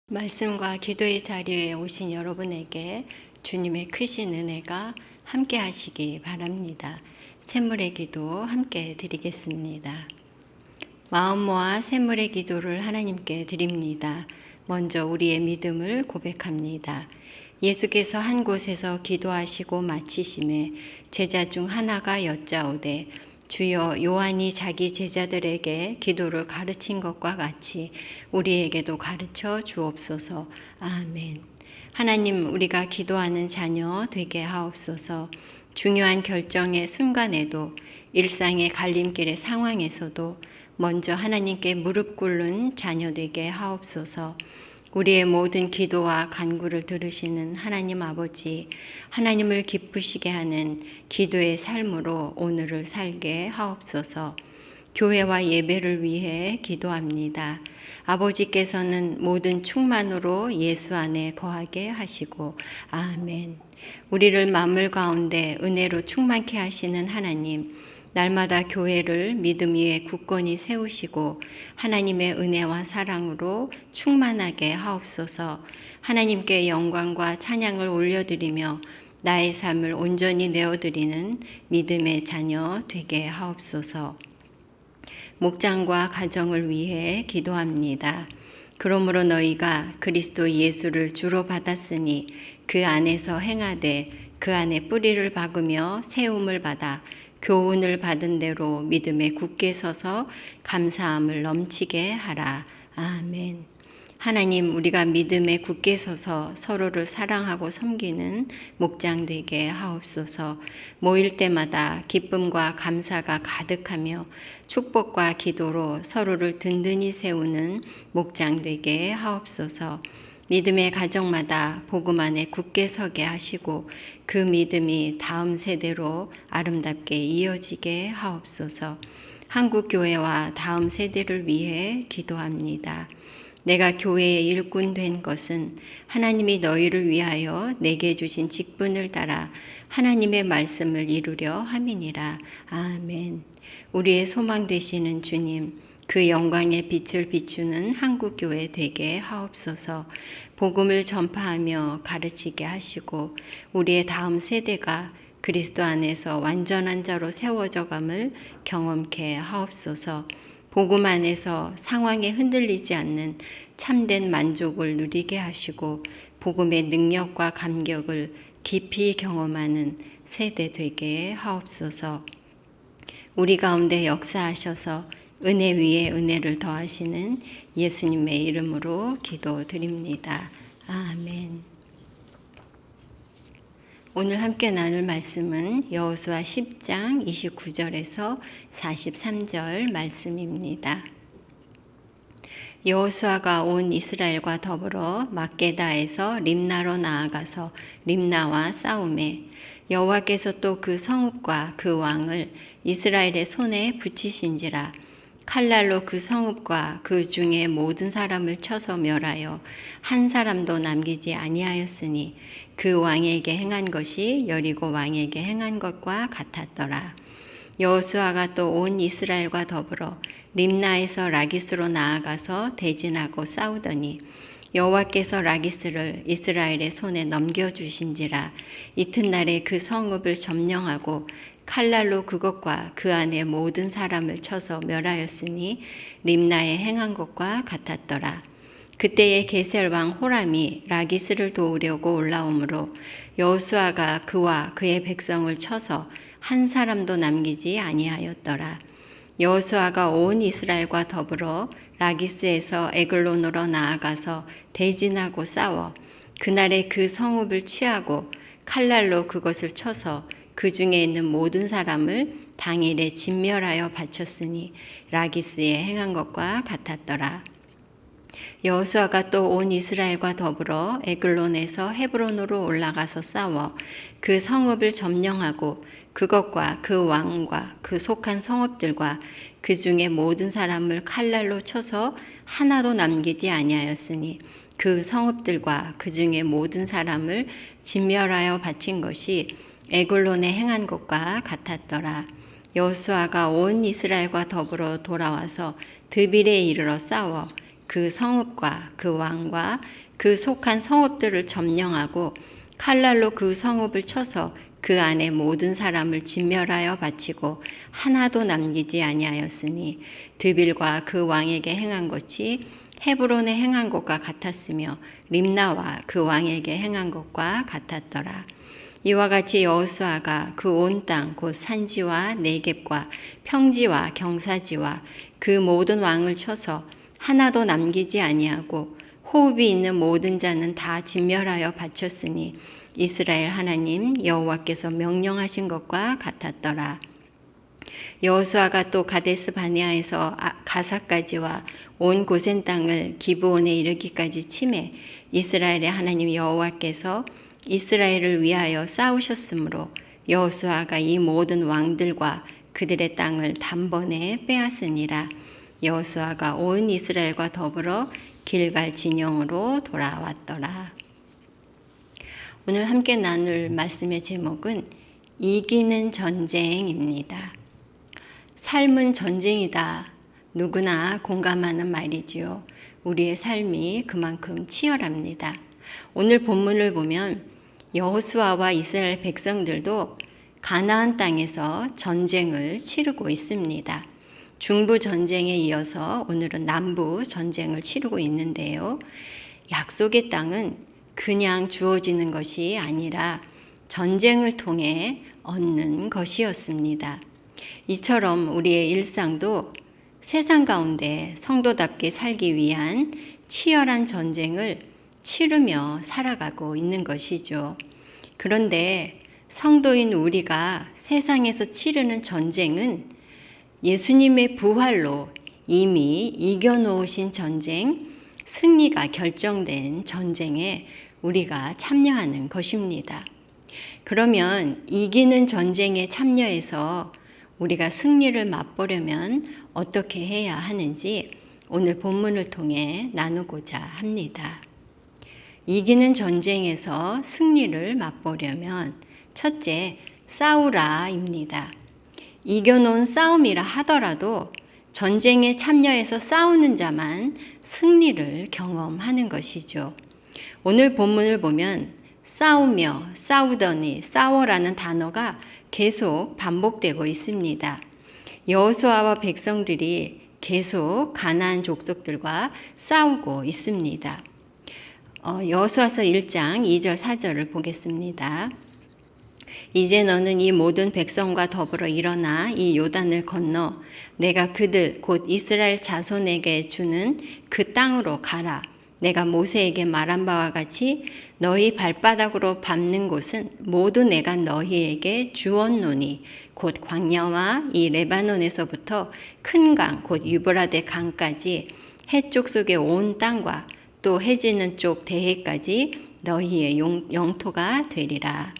말씀과 기도의 자리에 오신 여러분에게 주님의 크신 은혜가 함께 하시기 바랍니다. 샘물의 기도 함께 드리겠습니다. 마음 모아 샘물의 기도를 하나님께 드립니다. 먼저 우리의 믿음을 고백합니다. 예수께서 한 곳에서 기도하시고 마치심에 제자 중 하나가 여짜오되 주여 요한이 자기 제자들에게 기도를 가르친 것과 같이 우리에게도 가르쳐 주옵소서. 아멘. 하나님, 우리가 기도하는 자녀 되게 하옵소서. 중요한 결정의 순간에도 일상의 갈림길의 상황에서도 먼저 하나님께 무릎 꿇는 자녀 되게 하옵소서. 우리의 모든 기도와 간구를 들으시는 하나님 아버지, 하나님을 기쁘시게 하는 기도의 삶으로 오늘을 살게 하옵소서. 교회와 예배를 위해 기도합니다. 아버지께서는 모든 충만으로 예수 안에 거하게 하시고 아멘. 우리를 만물 가운데 은혜로 충만케 하시는 하나님, 날마다 교회를 믿음 위에 굳건히 세우시고 하나님의 은혜와 사랑으로 충만하게 하옵소서. 하나님께 영광과 찬양을 올려드리며 나의 삶을 온전히 내어드리는 믿음의 자녀 되게 하옵소서. 목장과 가정을 위해 기도합니다. 그러므로 너희가 그리스도 예수를 주로 받았으니 그 안에서 행하되 그 안에 뿌리를 박으며 세움을 받아 교훈을 받은 대로 믿음에 굳게 서서 감사함을 넘치게 하라. 아멘. 하나님, 우리가 믿음에 굳게 서서 서로를 사랑하고 섬기는 목장 되게 하옵소서. 모일 때마다 기쁨과 감사가 가득하며 축복과 기도로 서로를 든든히 세우는 목장 되게 하옵소서. 믿음의 가정마다 복음 안에 굳게 서게 하시고 그 믿음이 다음 세대로 아름답게 이어지게 하옵소서. 한국교회와 다음 세대를 위해 기도합니다. 내가 교회의 일꾼 된 것은 하나님이 너희를 위하여 내게 주신 직분을 따라 하나님의 말씀을 이루려 함이니라. 아멘. 우리의 소망 되시는 주님, 그 영광의 빛을 비추는 한국교회 되게 하옵소서. 복음을 전파하며 가르치게 하시고 우리의 다음 세대가 그리스도 안에서 완전한 자로 세워져감을 경험케 하옵소서. 복음 안에서 상황에 흔들리지 않는 참된 만족을 누리게 하시고 복음의 능력과 감격을 깊이 경험하는 세대 되게 하옵소서. 우리 가운데 역사하셔서 은혜 위에 은혜를 더하시는 예수님의 이름으로 기도드립니다. 아멘. 오늘 함께 나눌 말씀은 여호수아 10장 29절에서 43절 말씀입니다. 여호수아가 온 이스라엘과 더불어 막게다에서 림나로 나아가서 림나와 싸우매 여호와께서 또 그 성읍과 그 왕을 이스라엘의 손에 붙이신지라. 칼날로 그 성읍과 그 중에 모든 사람을 쳐서 멸하여 한 사람도 남기지 아니하였으니 그 왕에게 행한 것이 여리고 왕에게 행한 것과 같았더라. 여호수아가 또 온 이스라엘과 더불어 림나에서 라기스로 나아가서 대진하고 싸우더니 여호와께서 라기스를 이스라엘의 손에 넘겨주신지라. 이튿날에 그 성읍을 점령하고 칼날로 그것과 그 안에 모든 사람을 쳐서 멸하였으니 림나에 행한 것과 같았더라. 그때에 게셀 왕 호람이 라기스를 도우려고 올라오므로 여호수아가 그와 그의 백성을 쳐서 한 사람도 남기지 아니하였더라. 여호수아가 온 이스라엘과 더불어 라기스에서 에글론으로 나아가서 대진하고 싸워 그날에 그 성읍을 취하고 칼날로 그것을 쳐서 그 중에 있는 모든 사람을 당일에 진멸하여 바쳤으니 라기스에 행한 것과 같았더라. 여호수아가 또 온 이스라엘과 더불어 에글론에서 헤브론으로 올라가서 싸워 그 성읍을 점령하고 그것과 그 왕과 그 속한 성읍들과 그 중에 모든 사람을 칼날로 쳐서 하나도 남기지 아니하였으니 그 성읍들과 그 중에 모든 사람을 진멸하여 바친 것이 에글론에 행한 것과 같았더라. 여호수아가 온 이스라엘과 더불어 돌아와서 드빌에 이르러 싸워 그 성읍과 그 왕과 그 속한 성읍들을 점령하고 칼날로 그 성읍을 쳐서 그 안에 모든 사람을 진멸하여 바치고 하나도 남기지 아니하였으니 드빌과 그 왕에게 행한 것이 헤브론에 행한 것과 같았으며 림나와 그 왕에게 행한 것과 같았더라. 이와 같이 여호수아가 그 온 땅 곧 산지와 네겝과 평지와 경사지와 그 모든 왕을 쳐서 하나도 남기지 아니하고 호흡이 있는 모든 자는 다 진멸하여 바쳤으니 이스라엘 하나님 여호와께서 명령하신 것과 같았더라. 여호수아가 또 가데스 바네아에서 가사까지와 온 고센 땅을 기브온에 이르기까지 치매 이스라엘의 하나님 여호와께서 이스라엘을 위하여 싸우셨으므로 여호수아가 이 모든 왕들과 그들의 땅을 단번에 빼앗으니라. 여호수아가 온 이스라엘과 더불어 길갈 진영으로 돌아왔더라. 오늘 함께 나눌 말씀의 제목은 이기는 전쟁입니다. 삶은 전쟁이다. 누구나 공감하는 말이지요. 우리의 삶이 그만큼 치열합니다. 오늘 본문을 보면 여호수아와 이스라엘 백성들도 가나안 땅에서 전쟁을 치르고 있습니다. 중부 전쟁에 이어서 오늘은 남부 전쟁을 치르고 있는데요. 약속의 땅은 그냥 주어지는 것이 아니라 전쟁을 통해 얻는 것이었습니다. 이처럼 우리의 일상도 세상 가운데 성도답게 살기 위한 치열한 전쟁을 치르며 살아가고 있는 것이죠. 그런데 성도인 우리가 세상에서 치르는 전쟁은 예수님의 부활로 이미 이겨놓으신 전쟁, 승리가 결정된 전쟁에 우리가 참여하는 것입니다. 그러면 이기는 전쟁에 참여해서 우리가 승리를 맛보려면 어떻게 해야 하는지 오늘 본문을 통해 나누고자 합니다. 이기는 전쟁에서 승리를 맛보려면 첫째, 싸우라입니다. 이겨놓은 싸움이라 하더라도 전쟁에 참여해서 싸우는 자만 승리를 경험하는 것이죠. 오늘 본문을 보면 싸우며, 싸우더니, 싸워라는 단어가 계속 반복되고 있습니다. 여호수아와 백성들이 계속 가나안 족속들과 싸우고 있습니다. 여호수아서 1장 2절 4절을 보겠습니다. 이제 너는 이 모든 백성과 더불어 일어나 이 요단을 건너 내가 그들 곧 이스라엘 자손에게 주는 그 땅으로 가라. 내가 모세에게 말한 바와 같이 너희 발바닥으로 밟는 곳은 모두 내가 너희에게 주었노니 곧 광야와 이 레바논에서부터 큰 강 곧 유브라데 강까지 해쪽 속의 온 땅과 또 해지는 쪽 대해까지 너희의 영토가 되리라.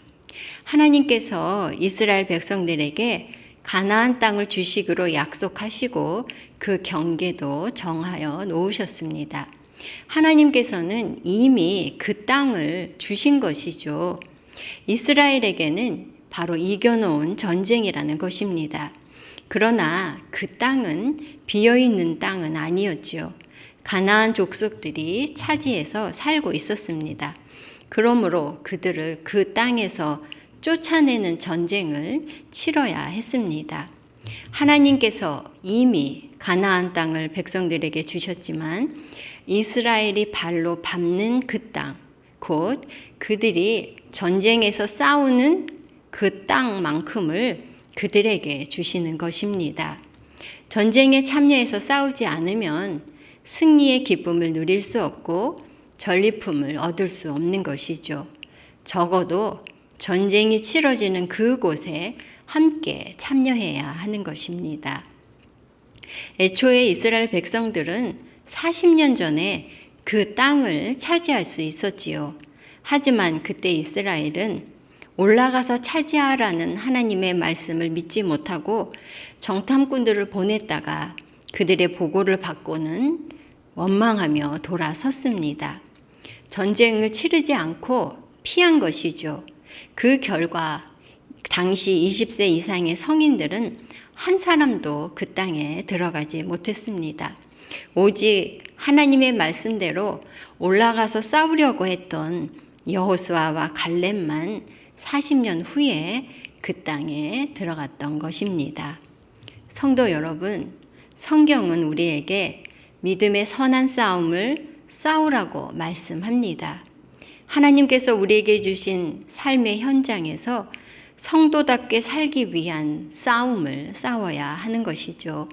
하나님께서 이스라엘 백성들에게 가나안 땅을 주식으로 약속하시고 그 경계도 정하여 놓으셨습니다. 하나님께서는 이미 그 땅을 주신 것이죠. 이스라엘에게는 바로 이겨놓은 전쟁이라는 것입니다. 그러나 그 땅은 비어있는 땅은 아니었죠. 가나안 족속들이 차지해서 살고 있었습니다. 그러므로 그들을 그 땅에서 쫓아내는 전쟁을 치러야 했습니다. 하나님께서 이미 가나안 땅을 백성들에게 주셨지만 이스라엘이 발로 밟는 그 땅, 곧 그들이 전쟁에서 싸우는 그 땅만큼을 그들에게 주시는 것입니다. 전쟁에 참여해서 싸우지 않으면 승리의 기쁨을 누릴 수 없고 전리품을 얻을 수 없는 것이죠. 적어도 전쟁이 치러지는 그곳에 함께 참여해야 하는 것입니다. 애초에 이스라엘 백성들은 40년 전에 그 땅을 차지할 수 있었지요. 하지만 그때 이스라엘은 올라가서 차지하라는 하나님의 말씀을 믿지 못하고 정탐꾼들을 보냈다가 그들의 보고를 받고는 원망하며 돌아섰습니다. 전쟁을 치르지 않고 피한 것이죠. 그 결과 당시 20세 이상의 성인들은 한 사람도 그 땅에 들어가지 못했습니다. 오직 하나님의 말씀대로 올라가서 싸우려고 했던 여호수아와 갈렙만 40년 후에 그 땅에 들어갔던 것입니다. 성도 여러분, 성경은 우리에게 믿음의 선한 싸움을 싸우라고 말씀합니다. 하나님께서 우리에게 주신 삶의 현장에서 성도답게 살기 위한 싸움을 싸워야 하는 것이죠.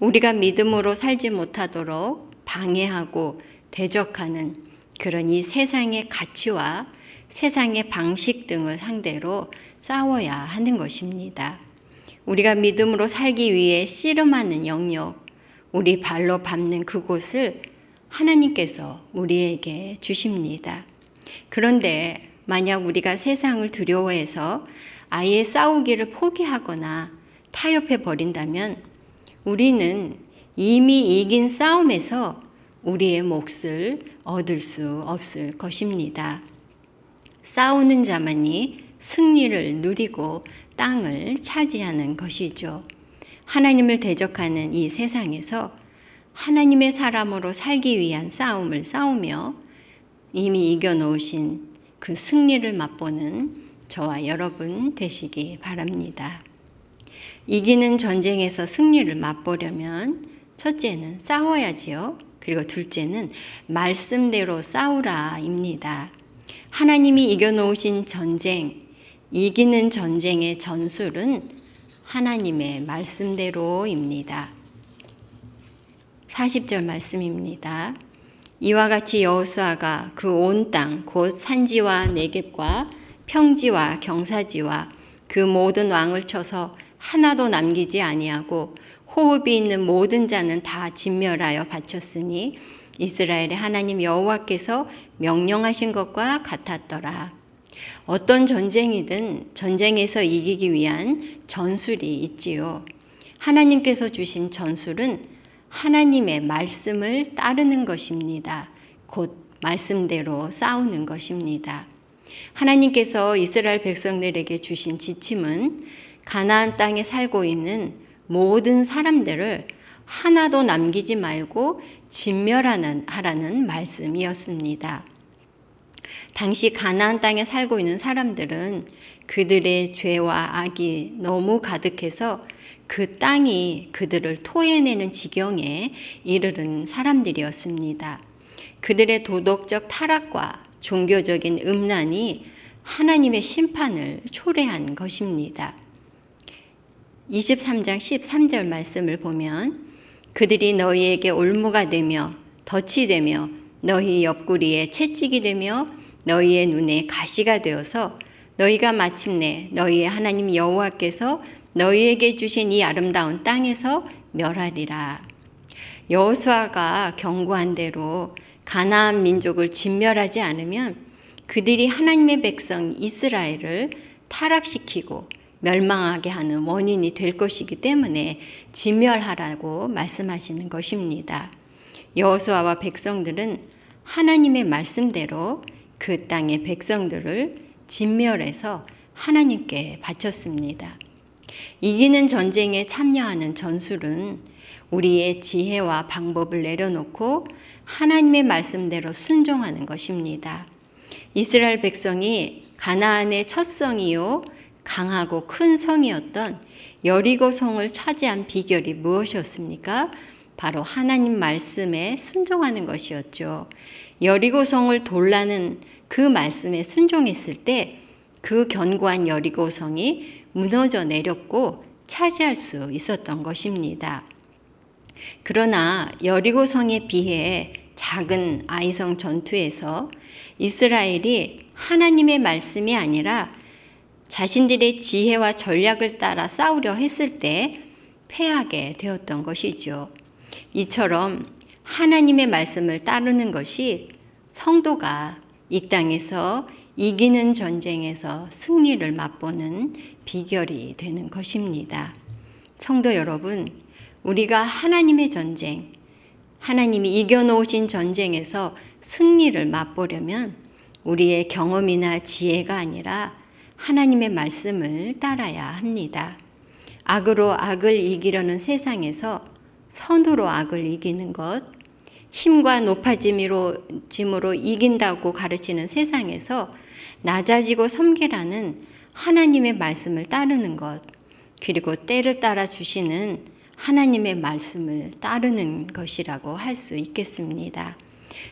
우리가 믿음으로 살지 못하도록 방해하고 대적하는 그런 이 세상의 가치와 세상의 방식 등을 상대로 싸워야 하는 것입니다. 우리가 믿음으로 살기 위해 씨름하는 영역, 우리 발로 밟는 그곳을 하나님께서 우리에게 주십니다. 그런데 만약 우리가 세상을 두려워해서 아예 싸우기를 포기하거나 타협해 버린다면 우리는 이미 이긴 싸움에서 우리의 몫을 얻을 수 없을 것입니다. 싸우는 자만이 승리를 누리고 땅을 차지하는 것이죠. 하나님을 대적하는 이 세상에서 하나님의 사람으로 살기 위한 싸움을 싸우며 이미 이겨놓으신 그 승리를 맛보는 저와 여러분 되시기 바랍니다. 이기는 전쟁에서 승리를 맛보려면 첫째는 싸워야지요. 그리고 둘째는 말씀대로 싸우라입니다. 하나님이 이겨놓으신 전쟁, 이기는 전쟁의 전술은 하나님의 말씀대로입니다. 40절 말씀입니다. 이와 같이 여호수아가 그 온 땅 곧 산지와 네겝과 평지와 경사지와 그 모든 왕을 쳐서 하나도 남기지 아니하고 호흡이 있는 모든 자는 다 진멸하여 바쳤으니 이스라엘의 하나님 여호와께서 명령하신 것과 같았더라. 어떤 전쟁이든 전쟁에서 이기기 위한 전술이 있지요. 하나님께서 주신 전술은 하나님의 말씀을 따르는 것입니다. 곧 말씀대로 싸우는 것입니다. 하나님께서 이스라엘 백성들에게 주신 지침은 가나안 땅에 살고 있는 모든 사람들을 하나도 남기지 말고 진멸하라는 말씀이었습니다. 당시 가나안 땅에 살고 있는 사람들은 그들의 죄와 악이 너무 가득해서 그 땅이 그들을 토해내는 지경에 이르는 사람들이었습니다. 그들의 도덕적 타락과 종교적인 음란이 하나님의 심판을 초래한 것입니다. 23장 13절 말씀을 보면 그들이 너희에게 올무가 되며 덫이 되며 너희 옆구리에 채찍이 되며 너희의 눈에 가시가 되어서 너희가 마침내 너희의 하나님 여호와께서 너희에게 주신 이 아름다운 땅에서 멸하리라. 여호수아가 경고한 대로 가나안 민족을 진멸하지 않으면 그들이 하나님의 백성 이스라엘을 타락시키고 멸망하게 하는 원인이 될 것이기 때문에 진멸하라고 말씀하시는 것입니다. 여호수아와 백성들은 하나님의 말씀대로 그 땅의 백성들을 진멸해서 하나님께 바쳤습니다. 이기는 전쟁에 참여하는 전술은 우리의 지혜와 방법을 내려놓고 하나님의 말씀대로 순종하는 것입니다. 이스라엘 백성이 가나안의 첫 성이요 강하고 큰 성이었던 여리고 성을 차지한 비결이 무엇이었습니까? 바로 하나님 말씀에 순종하는 것이었죠. 여리고 성을 돌라는 그 말씀에 순종했을 때 그 견고한 여리고 성이 무너져 내렸고 차지할 수 있었던 것입니다. 그러나 여리고 성에 비해 작은 아이성 전투에서 이스라엘이 하나님의 말씀이 아니라 자신들의 지혜와 전략을 따라 싸우려 했을 때 패하게 되었던 것이죠. 이처럼 하나님의 말씀을 따르는 것이 성도가 이 땅에서 이기는 전쟁에서 승리를 맛보는 비결이 되는 것입니다. 성도 여러분, 우리가 하나님의 전쟁, 하나님이 이겨놓으신 전쟁에서 승리를 맛보려면 우리의 경험이나 지혜가 아니라 하나님의 말씀을 따라야 합니다. 악으로 악을 이기려는 세상에서 선으로 악을 이기는 것, 힘과 높아짐으로 이긴다고 가르치는 세상에서 낮아지고 섬기라는 하나님의 말씀을 따르는 것, 그리고 때를 따라 주시는 하나님의 말씀을 따르는 것이라고 할 수 있겠습니다.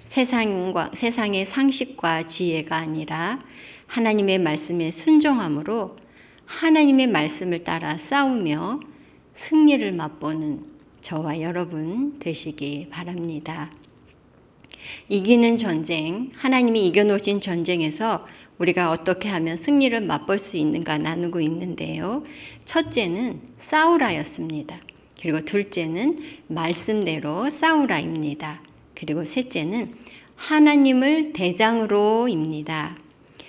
세상의 상식과 지혜가 아니라 하나님의 말씀에 순종함으로 하나님의 말씀을 따라 싸우며 승리를 맛보는 저와 여러분 되시기 바랍니다. 이기는 전쟁, 하나님이 이겨놓으신 전쟁에서 우리가 어떻게 하면 승리를 맛볼 수 있는가 나누고 있는데요. 첫째는 싸우라였습니다. 그리고 둘째는 말씀대로 싸우라입니다. 그리고 셋째는 하나님을 대장으로입니다.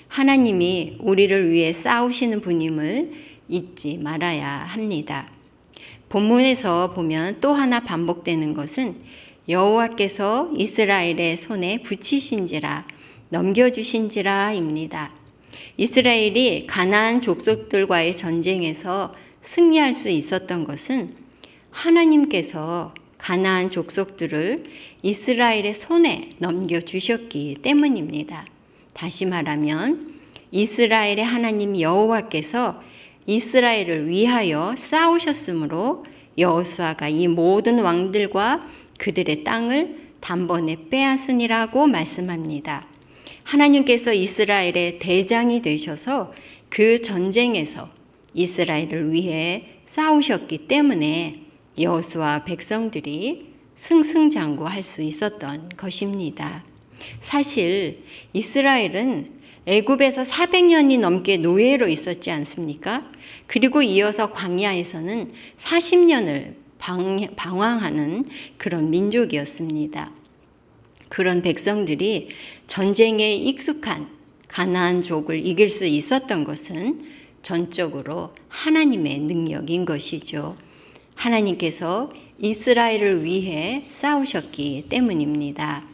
하나님이 우리를 위해 싸우시는 분임을 잊지 말아야 합니다. 본문에서 보면 또 하나 반복되는 것은 여호와께서 이스라엘의 손에 붙이신지라 넘겨주신지라입니다. 이스라엘이 가나안 족속들과의 전쟁에서 승리할 수 있었던 것은 하나님께서 가나안 족속들을 이스라엘의 손에 넘겨주셨기 때문입니다. 다시 말하면 이스라엘의 하나님 여호와께서 이스라엘을 위하여 싸우셨으므로 여호수아가 이 모든 왕들과 그들의 땅을 단번에 빼앗으니라고 말씀합니다. 하나님께서 이스라엘의 대장이 되셔서 그 전쟁에서 이스라엘을 위해 싸우셨기 때문에 여호수아 백성들이 승승장구할 수 있었던 것입니다. 사실 이스라엘은 애굽에서 400년이 넘게 노예로 있었지 않습니까? 그리고 이어서 광야에서는 40년을 방황하는 그런 민족이었습니다. 그런 백성들이 전쟁에 익숙한 가나안족을 이길 수 있었던 것은 전적으로 하나님의 능력인 것이죠. 하나님께서 이스라엘을 위해 싸우셨기 때문입니다.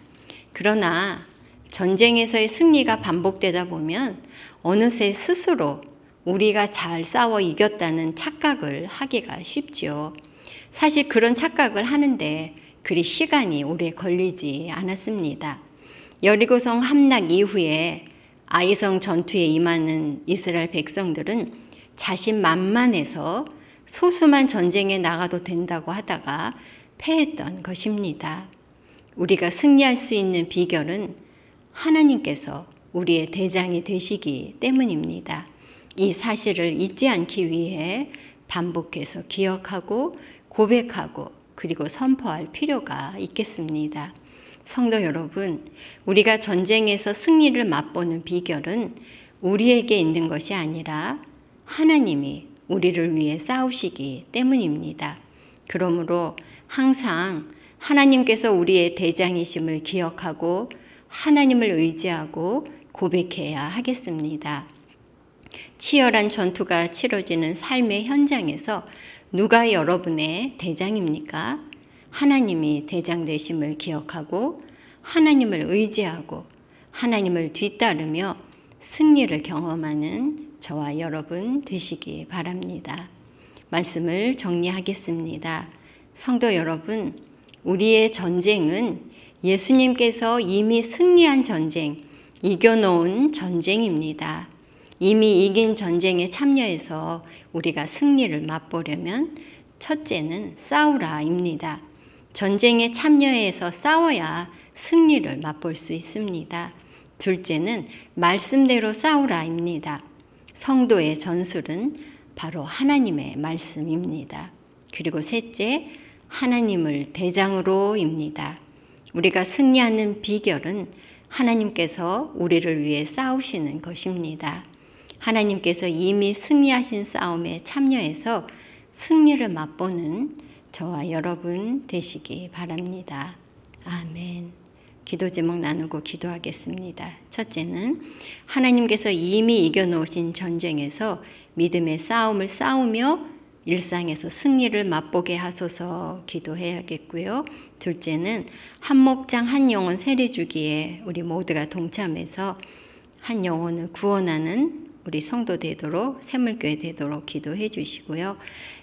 그러나 전쟁에서의 승리가 반복되다 보면 어느새 스스로 우리가 잘 싸워 이겼다는 착각을 하기가 쉽지요. 사실 그런 착각을 하는데 그리 시간이 오래 걸리지 않았습니다. 여리고성 함락 이후에 아이성 전투에 임하는 이스라엘 백성들은 자신만만해서 소수만 전쟁에 나가도 된다고 하다가 패했던 것입니다. 우리가 승리할 수 있는 비결은 하나님께서 우리의 대장이 되시기 때문입니다. 이 사실을 잊지 않기 위해 반복해서 기억하고 고백하고 그리고 선포할 필요가 있겠습니다. 성도 여러분, 우리가 전쟁에서 승리를 맛보는 비결은 우리에게 있는 것이 아니라 하나님이 우리를 위해 싸우시기 때문입니다. 그러므로 항상 하나님께서 우리의 대장이심을 기억하고 하나님을 의지하고 고백해야 하겠습니다. 치열한 전투가 치러지는 삶의 현장에서 누가 여러분의 대장입니까? 하나님이 대장 되심을 기억하고 하나님을 의지하고 하나님을 뒤따르며 승리를 경험하는 저와 여러분 되시기 바랍니다. 말씀을 정리하겠습니다. 성도 여러분, 우리의 전쟁은 예수님께서 이미 승리한 전쟁, 이겨놓은 전쟁입니다. 이미 이긴 전쟁에 참여해서 우리가 승리를 맛보려면 첫째는 싸우라입니다. 전쟁에 참여해서 싸워야 승리를 맛볼 수 있습니다. 둘째는 말씀대로 싸우라입니다. 성도의 전술은 바로 하나님의 말씀입니다. 그리고 셋째, 하나님을 대장으로입니다. 우리가 승리하는 비결은 하나님께서 우리를 위해 싸우시는 것입니다. 하나님께서 이미 승리하신 싸움에 참여해서 승리를 맛보는 저와 여러분 되시기 바랍니다. 아멘. 기도 제목 나누고 기도하겠습니다. 첫째는 하나님께서 이미 이겨놓으신 전쟁에서 믿음의 싸움을 싸우며 일상에서 승리를 맛보게 하소서 기도해야겠고요. 둘째는 한 목장 한 영혼 세례주기에 우리 모두가 동참해서 한 영혼을 구원하는 우리 성도 되도록 샘물교회 되도록 기도해 주시고요.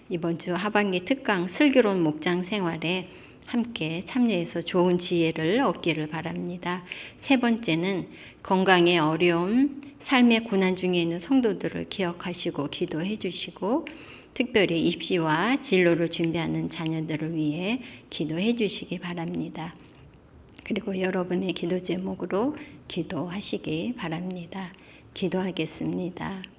이번 주 하반기 특강 슬기로운 목장 생활에 함께 참여해서 좋은 지혜를 얻기를 바랍니다. 세 번째는 건강의 어려움, 삶의 고난 중에 있는 성도들을 기억하시고 기도해 주시고 특별히 입시와 진로를 준비하는 자녀들을 위해 기도해 주시기 바랍니다. 그리고 여러분의 기도 제목으로 기도하시기 바랍니다. 기도하겠습니다.